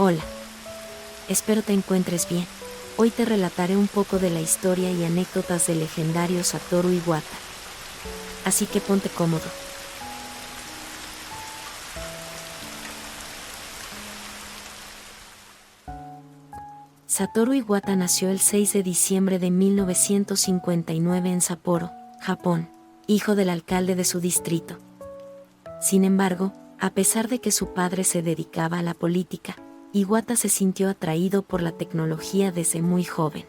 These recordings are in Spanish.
Hola. Espero te encuentres bien. Hoy te relataré un poco de la historia y anécdotas del legendario Satoru Iwata. Así que ponte cómodo. Satoru Iwata nació el 6 de diciembre de 1959 en Sapporo, Japón, hijo del alcalde de su distrito. Sin embargo, a pesar de que su padre se dedicaba a la política, Iwata se sintió atraído por la tecnología desde muy joven.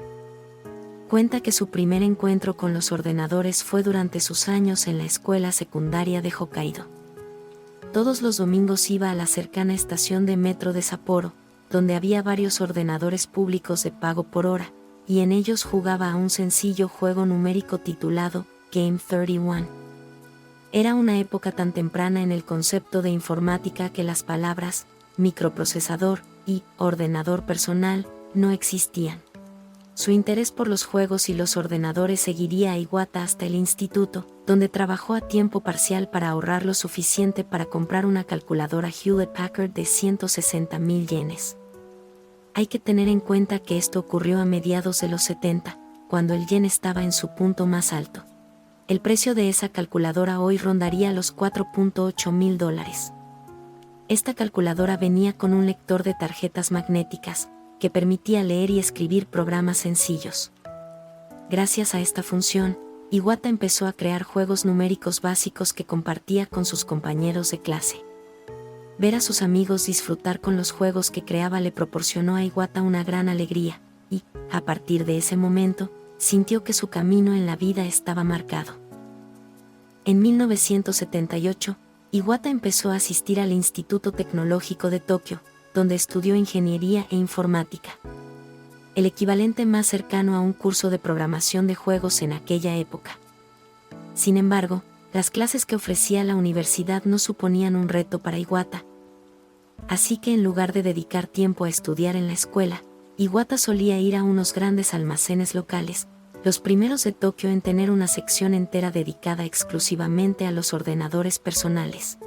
Cuenta que su primer encuentro con los ordenadores fue durante sus años en la escuela secundaria de Hokkaido. Todos los domingos iba a la cercana estación de metro de Sapporo, donde había varios ordenadores públicos de pago por hora, y en ellos jugaba a un sencillo juego numérico titulado Game 31. Era una época tan temprana en el concepto de informática que las palabras microprocesador y ordenador personal no existían. Su interés por los juegos y los ordenadores seguiría a Iwata hasta el instituto, donde trabajó a tiempo parcial para ahorrar lo suficiente para comprar una calculadora Hewlett-Packard de 160,000 yenes. Hay que tener en cuenta que esto ocurrió a mediados de los 70, cuando el yen estaba en su punto más alto. El precio de esa calculadora hoy rondaría los $4,800. Esta calculadora venía con un lector de tarjetas magnéticas, que permitía leer y escribir programas sencillos. Gracias a esta función, Iwata empezó a crear juegos numéricos básicos que compartía con sus compañeros de clase. Ver a sus amigos disfrutar con los juegos que creaba le proporcionó a Iwata una gran alegría, y, a partir de ese momento, sintió que su camino en la vida estaba marcado. En 1978, Iwata empezó a asistir al Instituto Tecnológico de Tokio, donde estudió ingeniería e informática. El equivalente más cercano a un curso de programación de juegos en aquella época. Sin embargo, las clases que ofrecía la universidad no suponían un reto para Iwata. Así que en lugar de dedicar tiempo a estudiar en la escuela, Iwata solía ir a unos grandes almacenes locales, los primeros de Tokio en tener una sección entera dedicada exclusivamente a los ordenadores personales.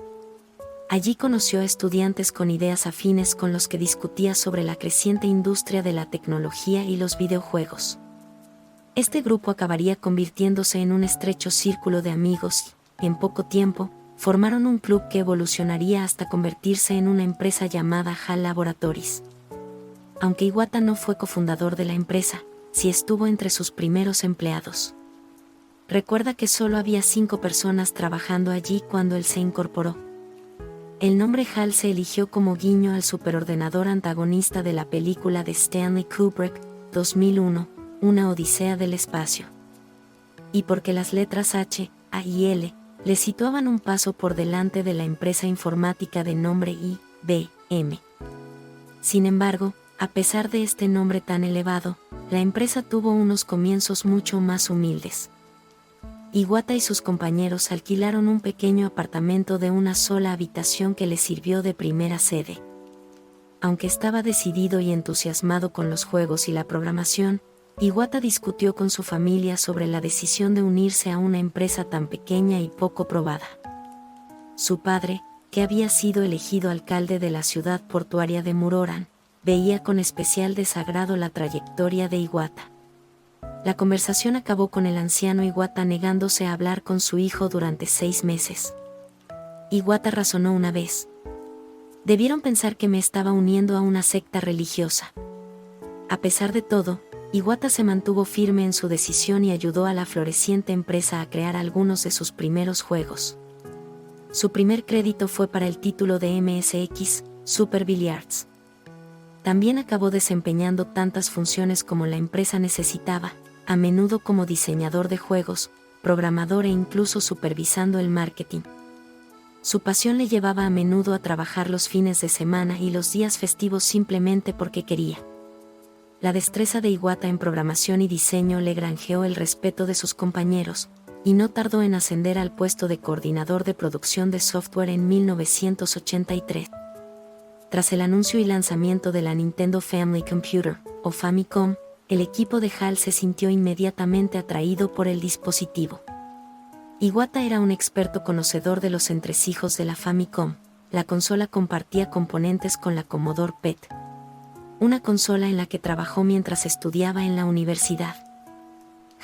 Allí conoció a estudiantes con ideas afines con los que discutía sobre la creciente industria de la tecnología y los videojuegos. Este grupo acabaría convirtiéndose en un estrecho círculo de amigos y, en poco tiempo, formaron un club que evolucionaría hasta convertirse en una empresa llamada HAL Laboratories. Aunque Iwata no fue cofundador de la empresa, sí estuvo entre sus primeros empleados. Recuerda que solo había 5 personas trabajando allí cuando él se incorporó. El nombre HAL se eligió como guiño al superordenador antagonista de la película de Stanley Kubrick, 2001, Una Odisea del Espacio. Y porque las letras H, A y L le situaban un paso por delante de la empresa informática de nombre IBM. Sin embargo, a pesar de este nombre tan elevado, la empresa tuvo unos comienzos mucho más humildes. Iwata y sus compañeros alquilaron un pequeño apartamento de una sola habitación que les sirvió de primera sede. Aunque estaba decidido y entusiasmado con los juegos y la programación, Iwata discutió con su familia sobre la decisión de unirse a una empresa tan pequeña y poco probada. Su padre, que había sido elegido alcalde de la ciudad portuaria de Muroran, veía con especial desagrado la trayectoria de Iwata. La conversación acabó con el anciano Iwata negándose a hablar con su hijo durante 6 meses. Iwata razonó una vez. Debieron pensar que me estaba uniendo a una secta religiosa. A pesar de todo, Iwata se mantuvo firme en su decisión y ayudó a la floreciente empresa a crear algunos de sus primeros juegos. Su primer crédito fue para el título de MSX, Super Billiards. También acabó desempeñando tantas funciones como la empresa necesitaba, a menudo como diseñador de juegos, programador e incluso supervisando el marketing. Su pasión le llevaba a menudo a trabajar los fines de semana y los días festivos simplemente porque quería. La destreza de Iwata en programación y diseño le granjeó el respeto de sus compañeros, y no tardó en ascender al puesto de coordinador de producción de software en 1983. Tras el anuncio y lanzamiento de la Nintendo Family Computer, o Famicom, el equipo de HAL se sintió inmediatamente atraído por el dispositivo. Iwata era un experto conocedor de los entresijos de la Famicom. La consola compartía componentes con la Commodore PET. una consola en la que trabajó mientras estudiaba en la universidad.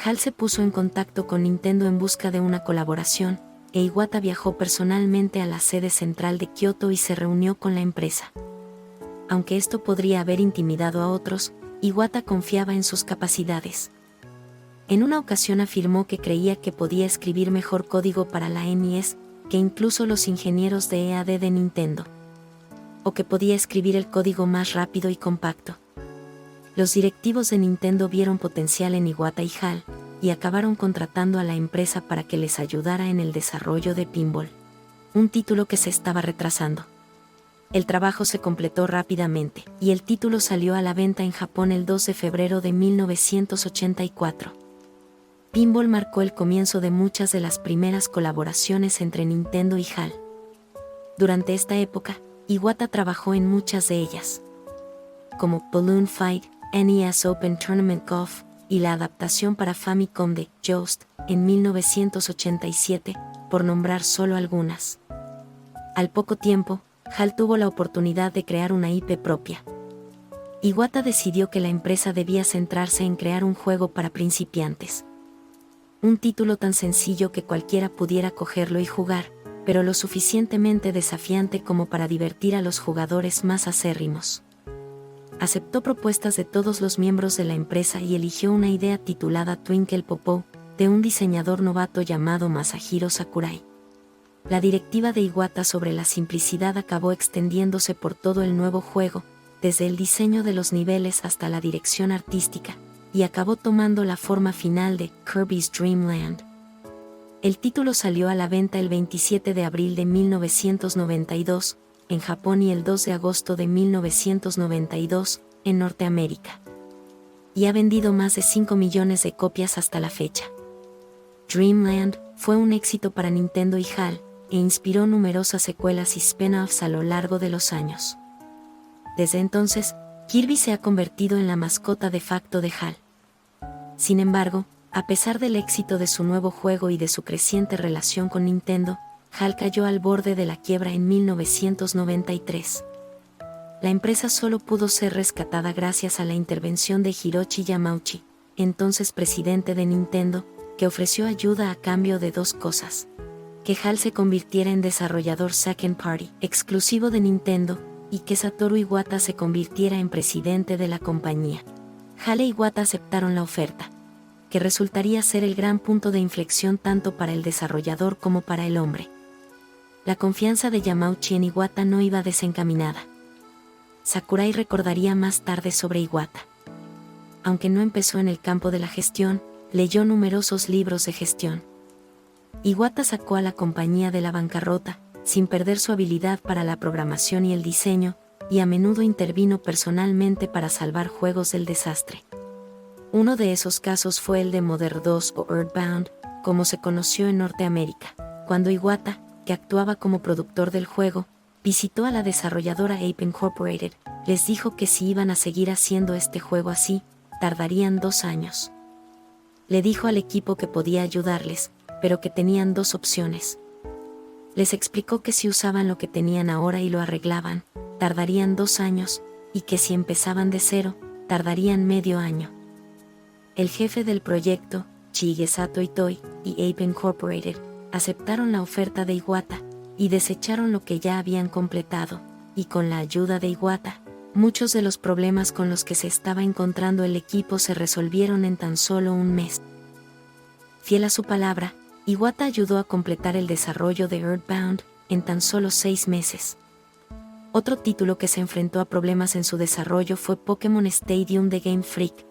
HAL se puso en contacto con Nintendo en busca de una colaboración, e Iwata viajó personalmente a la sede central de Kioto y se reunió con la empresa. Aunque esto podría haber intimidado a otros, Iwata confiaba en sus capacidades. En una ocasión afirmó que creía que podía escribir mejor código para la NES que incluso los ingenieros de EAD de Nintendo. O que podía escribir el código más rápido y compacto. Los directivos de Nintendo vieron potencial en Iwata y HAL, y acabaron contratando a la empresa para que les ayudara en el desarrollo de Pinball, un título que se estaba retrasando. El trabajo se completó rápidamente, y el título salió a la venta en Japón el 2 de febrero de 1984. Pinball marcó el comienzo de muchas de las primeras colaboraciones entre Nintendo y HAL. Durante esta época, Iwata trabajó en muchas de ellas, como Balloon Fight, NES Open Tournament Golf, y la adaptación para Famicom de Joust, en 1987, por nombrar solo algunas. Al poco tiempo, HAL tuvo la oportunidad de crear una IP propia. Iwata decidió que la empresa debía centrarse en crear un juego para principiantes. Un título tan sencillo que cualquiera pudiera cogerlo y jugar, pero lo suficientemente desafiante como para divertir a los jugadores más acérrimos. Aceptó propuestas de todos los miembros de la empresa y eligió una idea titulada Twinkle Popo, de un diseñador novato llamado Masahiro Sakurai. La directiva de Iwata sobre la simplicidad acabó extendiéndose por todo el nuevo juego, desde el diseño de los niveles hasta la dirección artística, y acabó tomando la forma final de Kirby's Dream Land. El título salió a la venta el 27 de abril de 1992, en Japón y el 2 de agosto de 1992, en Norteamérica. Y ha vendido más de 5 millones de copias hasta la fecha. Dreamland fue un éxito para Nintendo y HAL, e inspiró numerosas secuelas y spin-offs a lo largo de los años. Desde entonces, Kirby se ha convertido en la mascota de facto de HAL. Sin embargo, a pesar del éxito de su nuevo juego y de su creciente relación con Nintendo, HAL cayó al borde de la quiebra en 1993. La empresa solo pudo ser rescatada gracias a la intervención de Hiroshi Yamauchi, entonces presidente de Nintendo, que ofreció ayuda a cambio de dos cosas: que HAL se convirtiera en desarrollador second party, exclusivo de Nintendo, y que Satoru Iwata se convirtiera en presidente de la compañía. HAL e Iwata aceptaron la oferta, que resultaría ser el gran punto de inflexión tanto para el desarrollador como para el hombre. La confianza de Yamauchi en Iwata no iba desencaminada. Sakurai recordaría más tarde sobre Iwata. Aunque no empezó en el campo de la gestión, leyó numerosos libros de gestión. Iwata sacó a la compañía de la bancarrota, sin perder su habilidad para la programación y el diseño, y a menudo intervino personalmente para salvar juegos del desastre. Uno de esos casos fue el de Mother 2 o Earthbound, como se conoció en Norteamérica, cuando Iwata, que actuaba como productor del juego, visitó a la desarrolladora Ape Incorporated, les dijo que si iban a seguir haciendo este juego así, tardarían 2 años. Le dijo al equipo que podía ayudarles, pero que tenían 2 opciones. Les explicó que si usaban lo que tenían ahora y lo arreglaban, tardarían 2 años, y que si empezaban de cero, tardarían medio año. El jefe del proyecto, Shigesato Itoi, y Ape Incorporated, aceptaron la oferta de Iwata, y desecharon lo que ya habían completado, y con la ayuda de Iwata, muchos de los problemas con los que se estaba encontrando el equipo se resolvieron en tan solo 1 mes. Fiel a su palabra, Iwata ayudó a completar el desarrollo de Earthbound en tan solo 6 meses. Otro título que se enfrentó a problemas en su desarrollo fue Pokémon Stadium de Game Freak.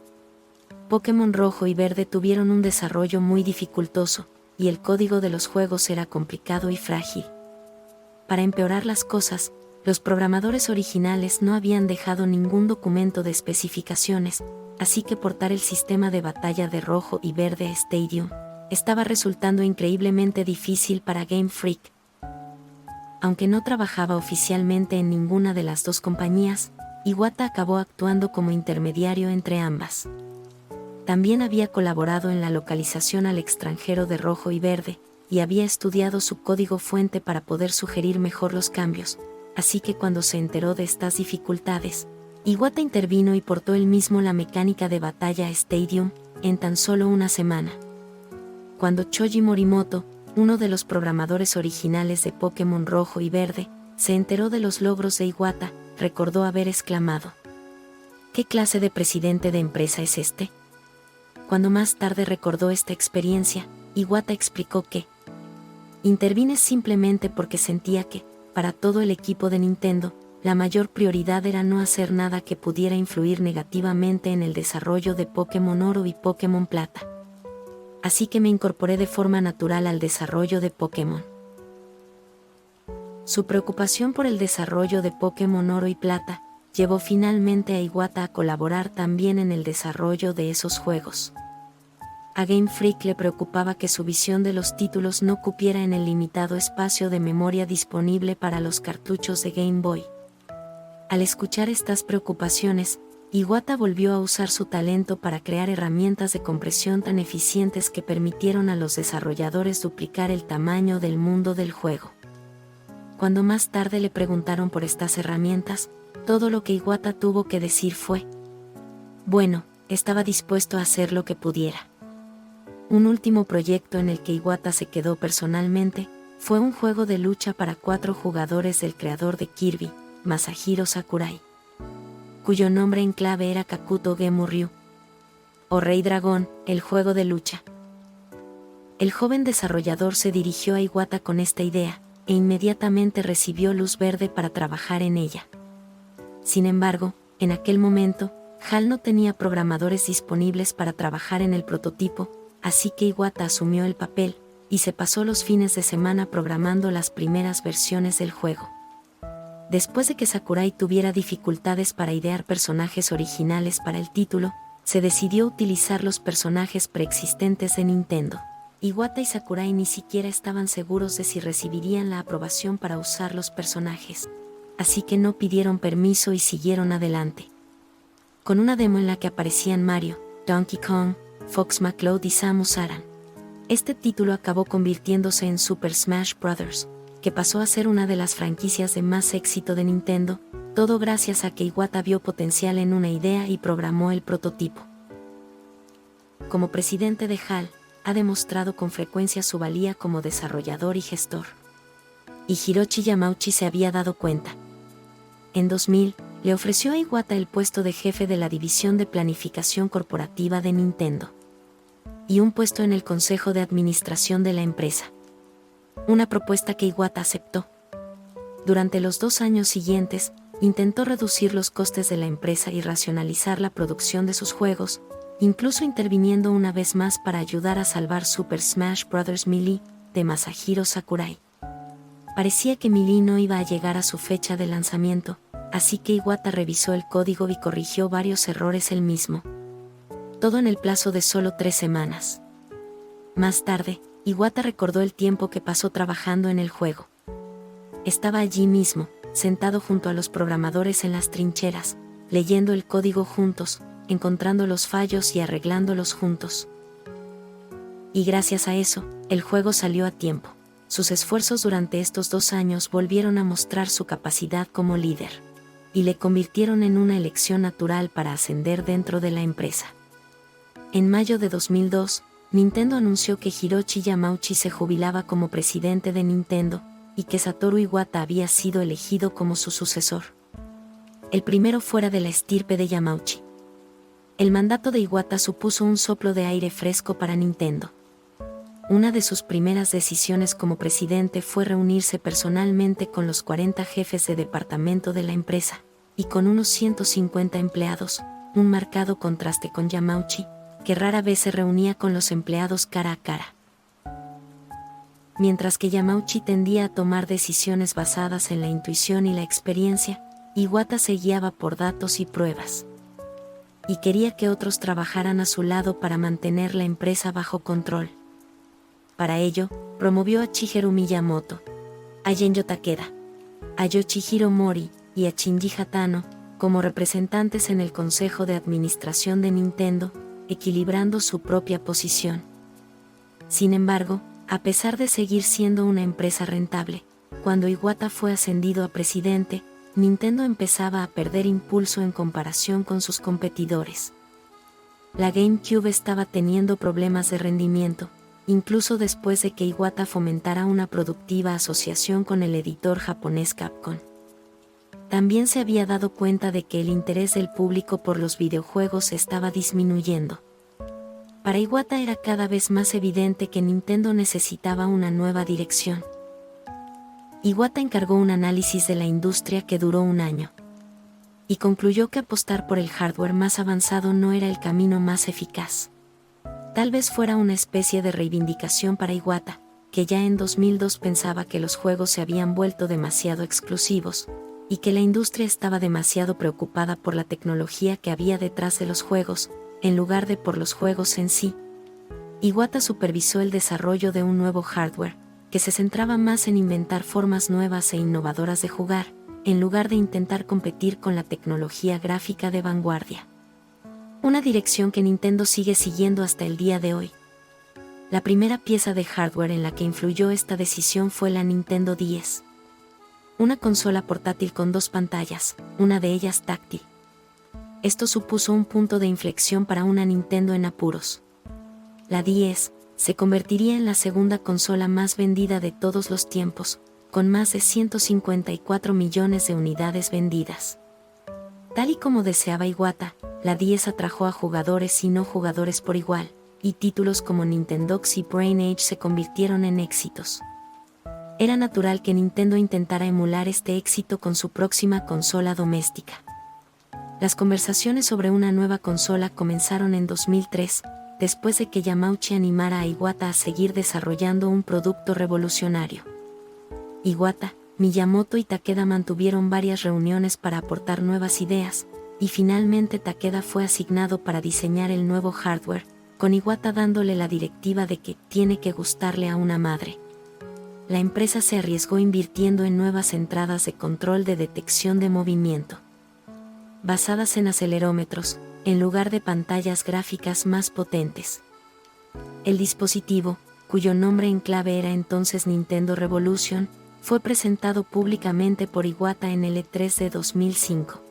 Pokémon Rojo y Verde tuvieron un desarrollo muy dificultoso, y el código de los juegos era complicado y frágil. Para empeorar las cosas, los programadores originales no habían dejado ningún documento de especificaciones, así que portar el sistema de batalla de Rojo y Verde Stadium estaba resultando increíblemente difícil para Game Freak. Aunque no trabajaba oficialmente en ninguna de las dos compañías, Iwata acabó actuando como intermediario entre ambas. También había colaborado en la localización al extranjero de Rojo y Verde, y había estudiado su código fuente para poder sugerir mejor los cambios, así que cuando se enteró de estas dificultades, Iwata intervino y portó él mismo la mecánica de batalla a Stadium en tan solo una semana. Cuando Shoji Morimoto, uno de los programadores originales de Pokémon Rojo y Verde, se enteró de los logros de Iwata, recordó haber exclamado: ¿qué clase de presidente de empresa es este? Cuando más tarde recordó esta experiencia, Iwata explicó que intervine simplemente porque sentía que, para todo el equipo de Nintendo, la mayor prioridad era no hacer nada que pudiera influir negativamente en el desarrollo de Pokémon Oro y Pokémon Plata. Así que me incorporé de forma natural al desarrollo de Pokémon. Su preocupación por el desarrollo de Pokémon Oro y Plata llevó finalmente a Iwata a colaborar también en el desarrollo de esos juegos. A Game Freak le preocupaba que su visión de los títulos no cupiera en el limitado espacio de memoria disponible para los cartuchos de Game Boy. Al escuchar estas preocupaciones, Iwata volvió a usar su talento para crear herramientas de compresión tan eficientes que permitieron a los desarrolladores duplicar el tamaño del mundo del juego. Cuando más tarde le preguntaron por estas herramientas, todo lo que Iwata tuvo que decir fue: bueno, estaba dispuesto a hacer lo que pudiera. Un último proyecto en el que Iwata se quedó personalmente fue un juego de lucha para 4 jugadores del creador de Kirby, Masahiro Sakurai, cuyo nombre en clave era Kakuto Gemu Ryu, o Rey Dragón, el juego de lucha. El joven desarrollador se dirigió a Iwata con esta idea, e inmediatamente recibió luz verde para trabajar en ella. Sin embargo, en aquel momento, HAL no tenía programadores disponibles para trabajar en el prototipo, así que Iwata asumió el papel, y se pasó los fines de semana programando las primeras versiones del juego. Después de que Sakurai tuviera dificultades para idear personajes originales para el título, se decidió utilizar los personajes preexistentes de Nintendo. Iwata y Sakurai ni siquiera estaban seguros de si recibirían la aprobación para usar los personajes, así que no pidieron permiso y siguieron adelante. Con una demo en la que aparecían Mario, Donkey Kong, Fox McCloud y Samus Aran. Este título acabó convirtiéndose en Super Smash Bros., que pasó a ser una de las franquicias de más éxito de Nintendo, todo gracias a que Iwata vio potencial en una idea y programó el prototipo. Como presidente de HAL, ha demostrado con frecuencia su valía como desarrollador y gestor. Y Hiroshi Yamauchi se había dado cuenta. En 2000, le ofreció a Iwata el puesto de jefe de la división de planificación corporativa de Nintendo y un puesto en el consejo de administración de la empresa. Una propuesta que Iwata aceptó. Durante los 2 años siguientes, intentó reducir los costes de la empresa y racionalizar la producción de sus juegos, incluso interviniendo una vez más para ayudar a salvar Super Smash Bros. Melee, de Masahiro Sakurai. Parecía que Melee no iba a llegar a su fecha de lanzamiento, así que Iwata revisó el código y corrigió varios errores él mismo. Todo en el plazo de solo 3 semanas. Más tarde, Iwata recordó el tiempo que pasó trabajando en el juego. Estaba allí mismo, sentado junto a los programadores en las trincheras, leyendo el código juntos, encontrando los fallos y arreglándolos juntos. Y gracias a eso, el juego salió a tiempo. Sus esfuerzos durante estos 2 años volvieron a mostrar su capacidad como líder, y le convirtieron en una elección natural para ascender dentro de la empresa. En mayo de 2002, Nintendo anunció que Hiroshi Yamauchi se jubilaba como presidente de Nintendo, y que Satoru Iwata había sido elegido como su sucesor. El primero fuera de la estirpe de Yamauchi. El mandato de Iwata supuso un soplo de aire fresco para Nintendo. Una de sus primeras decisiones como presidente fue reunirse personalmente con los 40 jefes de departamento de la empresa, y con unos 150 empleados, un marcado contraste con Yamauchi, que rara vez se reunía con los empleados cara a cara. Mientras que Yamauchi tendía a tomar decisiones basadas en la intuición y la experiencia, Iwata se guiaba por datos y pruebas. Y quería que otros trabajaran a su lado para mantener la empresa bajo control. Para ello, promovió a Shigeru Miyamoto, a Genyo Takeda, a Yoshihiro Mori y a Shinji Hatano como representantes en el Consejo de Administración de Nintendo, equilibrando su propia posición. Sin embargo, a pesar de seguir siendo una empresa rentable, cuando Iwata fue ascendido a presidente, Nintendo empezaba a perder impulso en comparación con sus competidores. La GameCube estaba teniendo problemas de rendimiento, incluso después de que Iwata fomentara una productiva asociación con el editor japonés Capcom. También se había dado cuenta de que el interés del público por los videojuegos estaba disminuyendo. Para Iwata era cada vez más evidente que Nintendo necesitaba una nueva dirección. Iwata encargó un análisis de la industria que duró un año, y concluyó que apostar por el hardware más avanzado no era el camino más eficaz. Tal vez fuera una especie de reivindicación para Iwata, que ya en 2002 pensaba que los juegos se habían vuelto demasiado exclusivos, y que la industria estaba demasiado preocupada por la tecnología que había detrás de los juegos, en lugar de por los juegos en sí. Iwata supervisó el desarrollo de un nuevo hardware, que se centraba más en inventar formas nuevas e innovadoras de jugar, en lugar de intentar competir con la tecnología gráfica de vanguardia. Una dirección que Nintendo sigue siguiendo hasta el día de hoy. La primera pieza de hardware en la que influyó esta decisión fue la Nintendo DS. Una consola portátil con 2 pantallas, una de ellas táctil. Esto supuso un punto de inflexión para una Nintendo en apuros. La DS se convertiría en la segunda consola más vendida de todos los tiempos, con más de 154 millones de unidades vendidas. Tal y como deseaba Iwata, la DS atrajo a jugadores y no jugadores por igual, y títulos como Nintendox y Brain Age se convirtieron en éxitos. Era natural que Nintendo intentara emular este éxito con su próxima consola doméstica. Las conversaciones sobre una nueva consola comenzaron en 2003, después de que Yamauchi animara a Iwata a seguir desarrollando un producto revolucionario. Iwata, Miyamoto y Takeda mantuvieron varias reuniones para aportar nuevas ideas, y finalmente Takeda fue asignado para diseñar el nuevo hardware, con Iwata dándole la directiva de que tiene que gustarle a una madre. La empresa se arriesgó invirtiendo en nuevas entradas de control de detección de movimiento, basadas en acelerómetros, en lugar de pantallas gráficas más potentes. El dispositivo, cuyo nombre en clave era entonces Nintendo Revolution, fue presentado públicamente por Iwata en el E3 de 2005.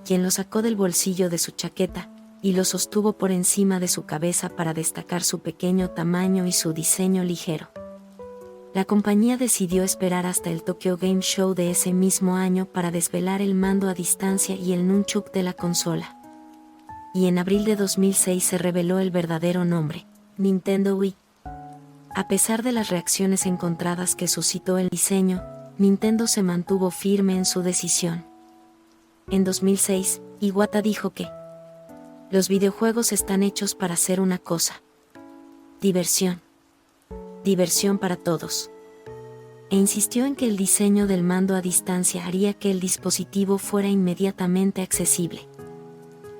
Quien lo sacó del bolsillo de su chaqueta, y lo sostuvo por encima de su cabeza para destacar su pequeño tamaño y su diseño ligero. La compañía decidió esperar hasta el Tokyo Game Show de ese mismo año para desvelar el mando a distancia y el nunchuk de la consola. Y en abril de 2006 se reveló el verdadero nombre, Nintendo Wii. A pesar de las reacciones encontradas que suscitó el diseño, Nintendo se mantuvo firme en su decisión. En 2006, Iwata dijo que los videojuegos están hechos para hacer una cosa: diversión. Diversión para todos. E insistió en que el diseño del mando a distancia haría que el dispositivo fuera inmediatamente accesible.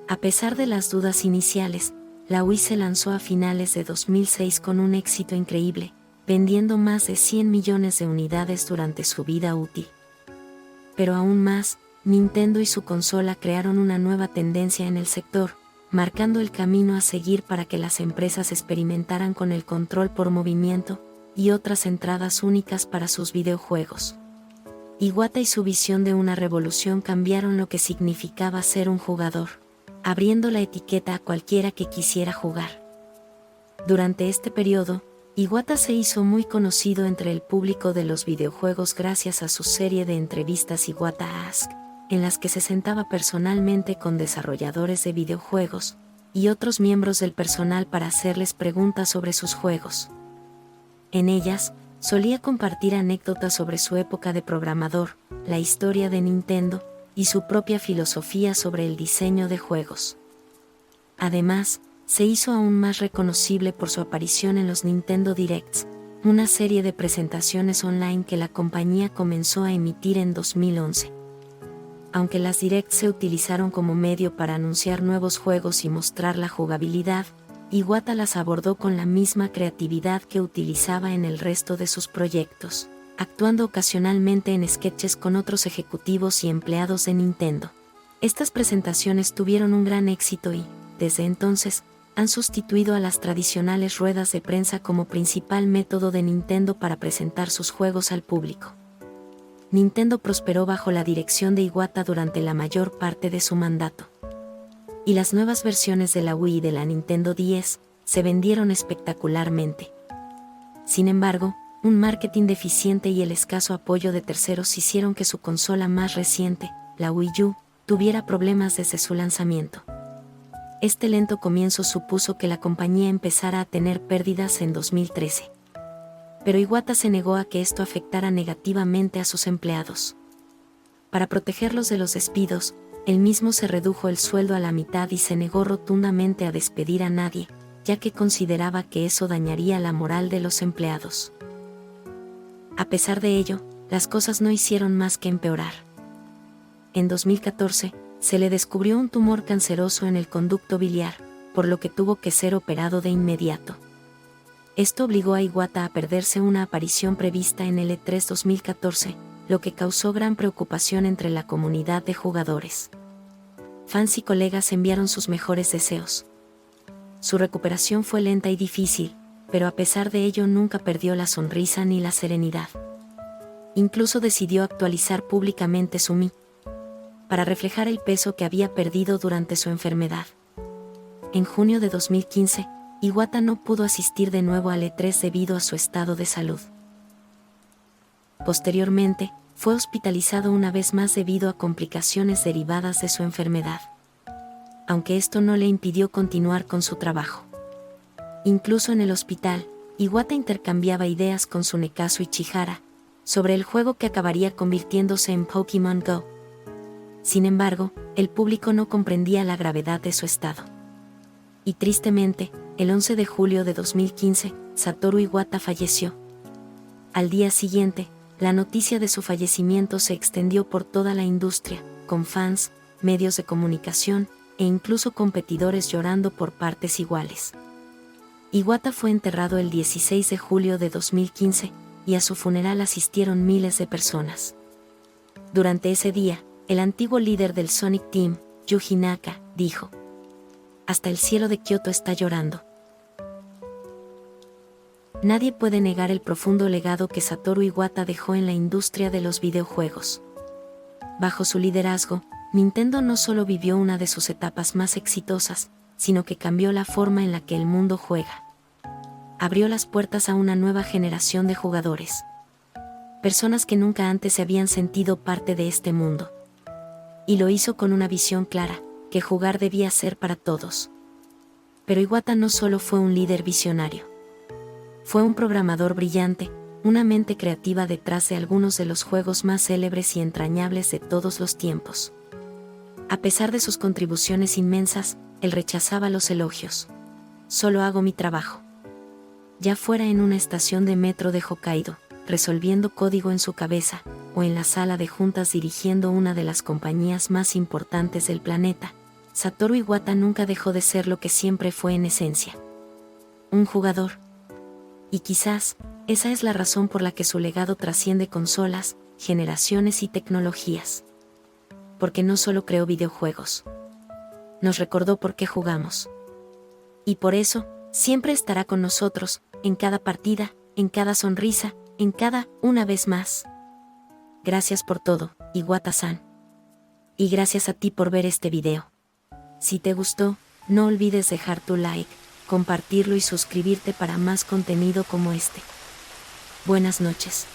A pesar de las dudas iniciales, la Wii se lanzó a finales de 2006 con un éxito increíble, vendiendo más de 100 millones de unidades durante su vida útil. Pero aún más, Nintendo y su consola crearon una nueva tendencia en el sector, marcando el camino a seguir para que las empresas experimentaran con el control por movimiento y otras entradas únicas para sus videojuegos. Iwata y su visión de una revolución cambiaron lo que significaba ser un jugador, abriendo la etiqueta a cualquiera que quisiera jugar. Durante este periodo, Iwata se hizo muy conocido entre el público de los videojuegos gracias a su serie de entrevistas Iwata Ask, en las que se sentaba personalmente con desarrolladores de videojuegos y otros miembros del personal para hacerles preguntas sobre sus juegos. En ellas, solía compartir anécdotas sobre su época de programador, la historia de Nintendo y su propia filosofía sobre el diseño de juegos. Además, se hizo aún más reconocible por su aparición en los Nintendo Directs, una serie de presentaciones online que la compañía comenzó a emitir en 2011. Aunque las Directs se utilizaron como medio para anunciar nuevos juegos y mostrar la jugabilidad, Iwata las abordó con la misma creatividad que utilizaba en el resto de sus proyectos, actuando ocasionalmente en sketches con otros ejecutivos y empleados de Nintendo. Estas presentaciones tuvieron un gran éxito y, desde entonces, han sustituido a las tradicionales ruedas de prensa como principal método de Nintendo para presentar sus juegos al público. Nintendo prosperó bajo la dirección de Iwata durante la mayor parte de su mandato. Y las nuevas versiones de la Wii y de la Nintendo DS se vendieron espectacularmente. Sin embargo, un marketing deficiente y el escaso apoyo de terceros hicieron que su consola más reciente, la Wii U, tuviera problemas desde su lanzamiento. Este lento comienzo supuso que la compañía empezara a tener pérdidas en 2013. Pero Iwata se negó a que esto afectara negativamente a sus empleados. Para protegerlos de los despidos, él mismo se redujo el sueldo a la mitad y se negó rotundamente a despedir a nadie, ya que consideraba que eso dañaría la moral de los empleados. A pesar de ello, las cosas no hicieron más que empeorar. En 2014, se le descubrió un tumor canceroso en el conducto biliar, por lo que tuvo que ser operado de inmediato. Esto obligó a Iwata a perderse una aparición prevista en el E3 2014, lo que causó gran preocupación entre la comunidad de jugadores. Fans y colegas enviaron sus mejores deseos. Su recuperación fue lenta y difícil, pero a pesar de ello nunca perdió la sonrisa ni la serenidad. Incluso decidió actualizar públicamente su Mi, para reflejar el peso que había perdido durante su enfermedad. En junio de 2015, Iwata no pudo asistir de nuevo al E3 debido a su estado de salud. Posteriormente, fue hospitalizado una vez más debido a complicaciones derivadas de su enfermedad. Aunque esto no le impidió continuar con su trabajo. Incluso en el hospital, Iwata intercambiaba ideas con Tsunekazu Ichihara sobre el juego que acabaría convirtiéndose en Pokémon Go. Sin embargo, el público no comprendía la gravedad de su estado. Y tristemente, el 11 de julio de 2015, Satoru Iwata falleció. Al día siguiente, la noticia de su fallecimiento se extendió por toda la industria, con fans, medios de comunicación, e incluso competidores llorando por partes iguales. Iwata fue enterrado el 16 de julio de 2015, y a su funeral asistieron miles de personas. Durante ese día, el antiguo líder del Sonic Team, Yuji Naka, dijo: "Hasta el cielo de Kioto está llorando". Nadie puede negar el profundo legado que Satoru Iwata dejó en la industria de los videojuegos. Bajo su liderazgo, Nintendo no solo vivió una de sus etapas más exitosas, sino que cambió la forma en la que el mundo juega. Abrió las puertas a una nueva generación de jugadores. Personas que nunca antes se habían sentido parte de este mundo. Y lo hizo con una visión clara, que jugar debía ser para todos. Pero Iwata no solo fue un líder visionario. Fue un programador brillante, una mente creativa detrás de algunos de los juegos más célebres y entrañables de todos los tiempos. A pesar de sus contribuciones inmensas, él rechazaba los elogios. "Solo hago mi trabajo". Ya fuera en una estación de metro de Hokkaido, resolviendo código en su cabeza, o en la sala de juntas dirigiendo una de las compañías más importantes del planeta, Satoru Iwata nunca dejó de ser lo que siempre fue en esencia: un jugador. Y quizás, esa es la razón por la que su legado trasciende consolas, generaciones y tecnologías. Porque no solo creó videojuegos. Nos recordó por qué jugamos. Y por eso, siempre estará con nosotros, en cada partida, en cada sonrisa, en cada "una vez más". Gracias por todo, Iwata-san. Y gracias a ti por ver este video. Si te gustó, no olvides dejar tu like, compartirlo y suscribirte para más contenido como este. Buenas noches.